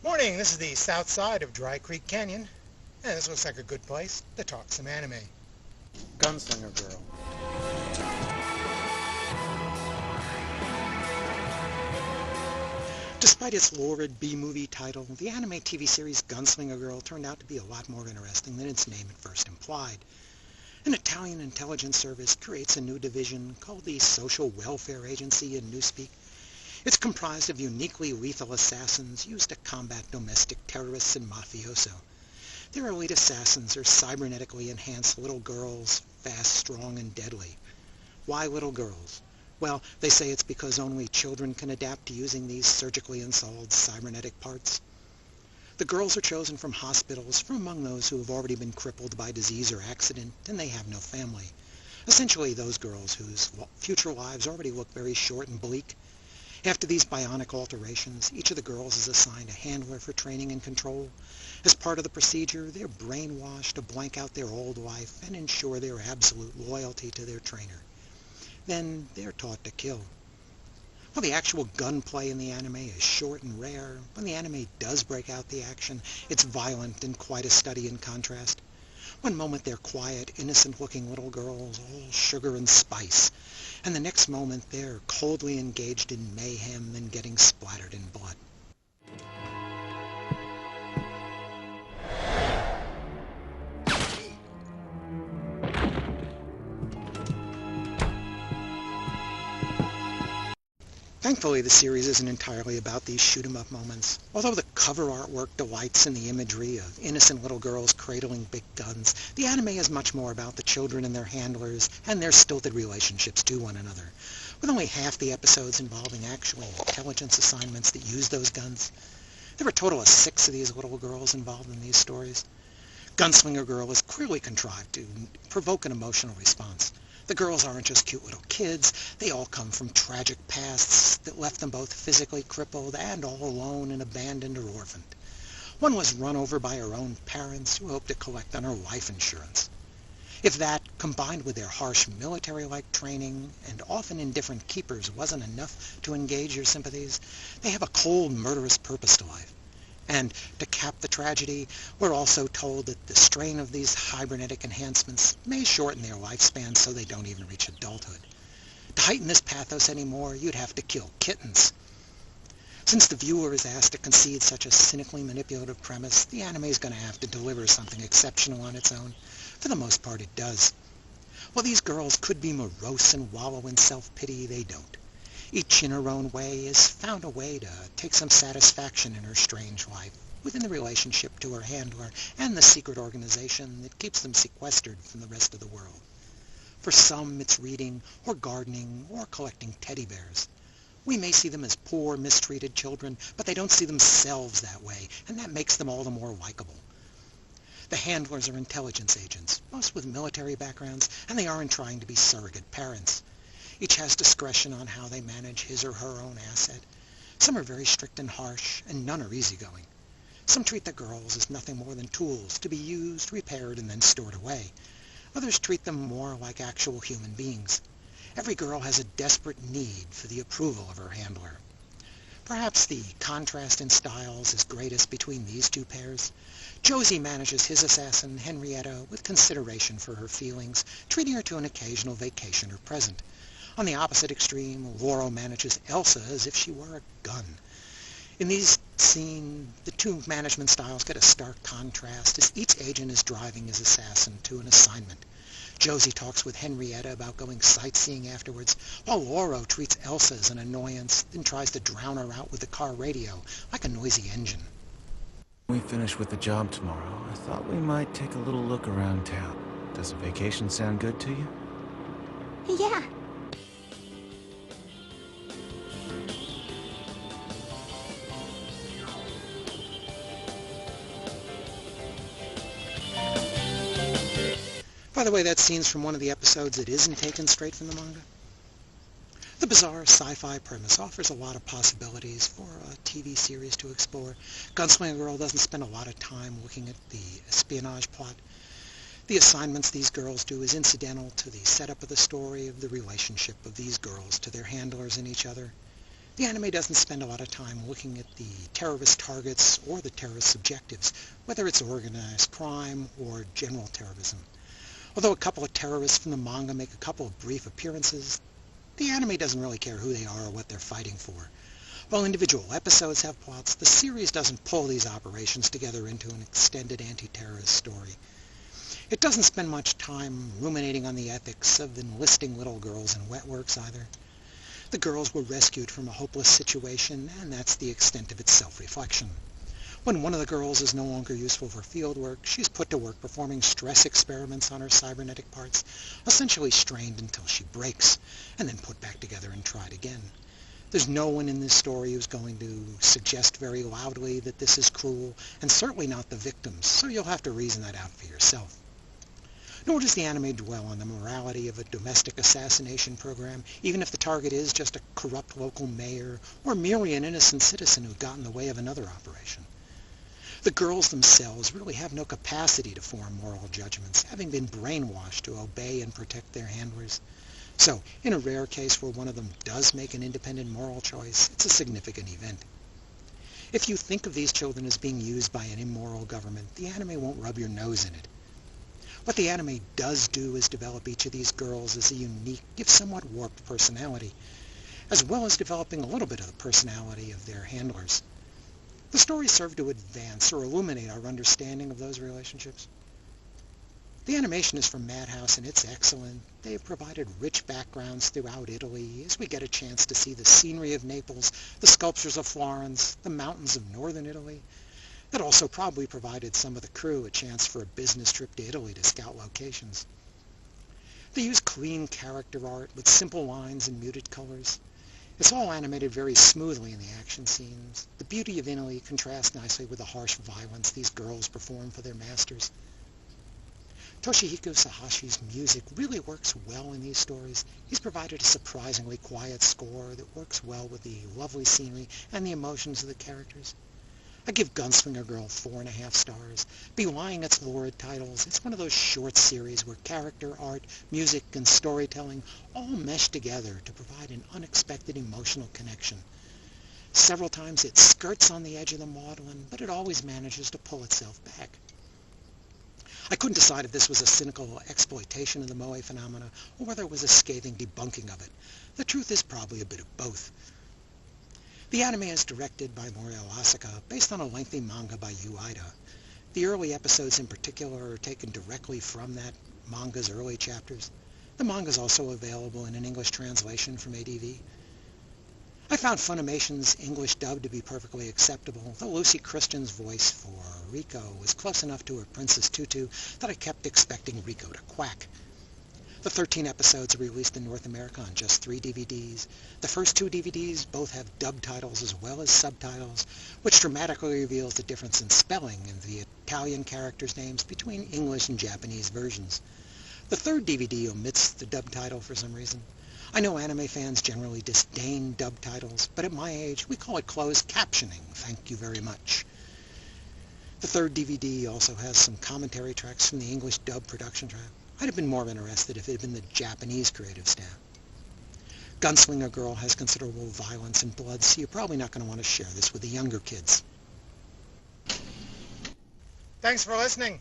Morning, this is the south side of Dry Creek Canyon, and this looks like a good place to talk some anime. Gunslinger Girl. Despite its lurid B-movie title, the anime TV series Gunslinger Girl turned out to be a lot more interesting than its name at first implied. An Italian intelligence service creates a new division called the Social Welfare Agency in Newspeak. It's comprised of uniquely lethal assassins used to combat domestic terrorists and mafioso. Their elite assassins are cybernetically enhanced little girls, fast, strong, and deadly. Why little girls? Well, they say it's because only children can adapt to using these surgically installed cybernetic parts. The girls are chosen from hospitals from among those who have already been crippled by disease or accident, and they have no family. Essentially those girls whose future lives already look very short and bleak. After these bionic alterations, each of the girls is assigned a handler for training and control. As part of the procedure, they're brainwashed to blank out their old life and ensure their absolute loyalty to their trainer. Then they're taught to kill. While the actual gunplay in the anime is short and rare, when the anime does break out the action, it's violent and quite a study in contrast. One moment they're quiet, innocent-looking little girls, all sugar and spice, and the next moment they're coldly engaged in mayhem and getting splattered in blood. Thankfully, the series isn't entirely about these shoot-'em-up moments. Although the cover artwork delights in the imagery of innocent little girls cradling big guns, the anime is much more about the children and their handlers and their stilted relationships to one another, with only half the episodes involving actual intelligence assignments that use those guns. There are a total of 6 of these little girls involved in these stories. Gunslinger Girl is clearly contrived to provoke an emotional response. The girls aren't just cute little kids. They all come from tragic pasts that left them both physically crippled and all alone and abandoned or orphaned. One was run over by her own parents who hoped to collect on her life insurance. If that, combined with their harsh military-like training and often indifferent keepers, wasn't enough to engage your sympathies, they have a cold, murderous purpose to life. And to cap the tragedy, we're also told that the strain of these cybernetic enhancements may shorten their lifespan so they don't even reach adulthood. To heighten this pathos anymore, you'd have to kill kittens. Since the viewer is asked to concede such a cynically manipulative premise, the anime is going to have to deliver something exceptional on its own. For the most part, it does. While these girls could be morose and wallow in self-pity, they don't. Each in her own way has found a way to take some satisfaction in her strange life, within the relationship to her handler and the secret organization that keeps them sequestered from the rest of the world. For some, it's reading, or gardening, or collecting teddy bears. We may see them as poor, mistreated children, but they don't see themselves that way, and that makes them all the more likable. The handlers are intelligence agents, most with military backgrounds, and they aren't trying to be surrogate parents. Each has discretion on how they manage his or her own asset. Some are very strict and harsh, and none are easygoing. Some treat the girls as nothing more than tools to be used, repaired, and then stored away. Others treat them more like actual human beings. Every girl has a desperate need for the approval of her handler. Perhaps the contrast in styles is greatest between these two pairs. Josie manages his assassin, Henrietta, with consideration for her feelings, treating her to an occasional vacation or present. On the opposite extreme, Laurel manages Elsa as if she were a gun. In these scenes, the two management styles get a stark contrast as each agent is driving his assassin to an assignment. Josie talks with Henrietta about going sightseeing afterwards, while Laurel treats Elsa as an annoyance, then tries to drown her out with the car radio, like a noisy engine. When we finish with the job tomorrow, I thought we might take a little look around town. Does a vacation sound good to you? Yeah. By the way, that scene's from one of the episodes that isn't taken straight from the manga. The bizarre sci-fi premise offers a lot of possibilities for a TV series to explore. Gunslinger Girl doesn't spend a lot of time looking at the espionage plot. The assignments these girls do is incidental to the setup of the story of the relationship of these girls to their handlers and each other. The anime doesn't spend a lot of time looking at the terrorist targets or the terrorist objectives, whether it's organized crime or general terrorism. Although a couple of terrorists from the manga make a couple of brief appearances, the anime doesn't really care who they are or what they're fighting for. While individual episodes have plots, the series doesn't pull these operations together into an extended anti-terrorist story. It doesn't spend much time ruminating on the ethics of enlisting little girls in Wetworks either. The girls were rescued from a hopeless situation, and that's the extent of its self-reflection. When one of the girls is no longer useful for field work, she's put to work performing stress experiments on her cybernetic parts, essentially strained until she breaks, and then put back together and tried again. There's no one in this story who's going to suggest very loudly that this is cruel, and certainly not the victims, so you'll have to reason that out for yourself. Nor does the anime dwell on the morality of a domestic assassination program, even if the target is just a corrupt local mayor or merely an innocent citizen who got in the way of another operation. The girls themselves really have no capacity to form moral judgments, having been brainwashed to obey and protect their handlers. So, in a rare case where one of them does make an independent moral choice, it's a significant event. If you think of these children as being used by an immoral government, the anime won't rub your nose in it. What the anime does do is develop each of these girls as a unique, if somewhat warped personality, as well as developing a little bit of the personality of their handlers. The stories serve to advance or illuminate our understanding of those relationships. The animation is from Madhouse and it's excellent. They have provided rich backgrounds throughout Italy as we get a chance to see the scenery of Naples, the sculptures of Florence, the mountains of northern Italy. That also probably provided some of the crew a chance for a business trip to Italy to scout locations. They use clean character art with simple lines and muted colors. It's all animated very smoothly in the action scenes. The beauty of Italy contrasts nicely with the harsh violence these girls perform for their masters. Toshihiko Sahashi's music really works well in these stories. He's provided a surprisingly quiet score that works well with the lovely scenery and the emotions of the characters. I give Gunslinger Girl 4.5 stars. Belying its lurid titles, it's one of those short series where character, art, music, and storytelling all mesh together to provide an unexpected emotional connection. Several times it skirts on the edge of the maudlin, but it always manages to pull itself back. I couldn't decide if this was a cynical exploitation of the moe phenomena or whether it was a scathing debunking of it. The truth is probably a bit of both. The anime is directed by Moreo Asaka, based on a lengthy manga by Yu Ida. The early episodes in particular are taken directly from that manga's early chapters. The manga is also available in an English translation from ADV. I found Funimation's English dub to be perfectly acceptable, though Luci Christian's voice for Riko was close enough to her Princess Tutu that I kept expecting Riko to quack. The 13 episodes are released in North America on just 3 DVDs. The first 2 DVDs both have dub titles as well as subtitles, which dramatically reveals the difference in spelling and the Italian characters' names between English and Japanese versions. The third DVD omits the dub title for some reason. I know anime fans generally disdain dub titles, but at my age we call it closed captioning. Thank you very much. The third DVD also has some commentary tracks from the English dub production track. I'd have been more interested if it had been the Japanese creative staff. Gunslinger Girl has considerable violence and blood, so you're probably not going to want to share this with the younger kids. Thanks for listening.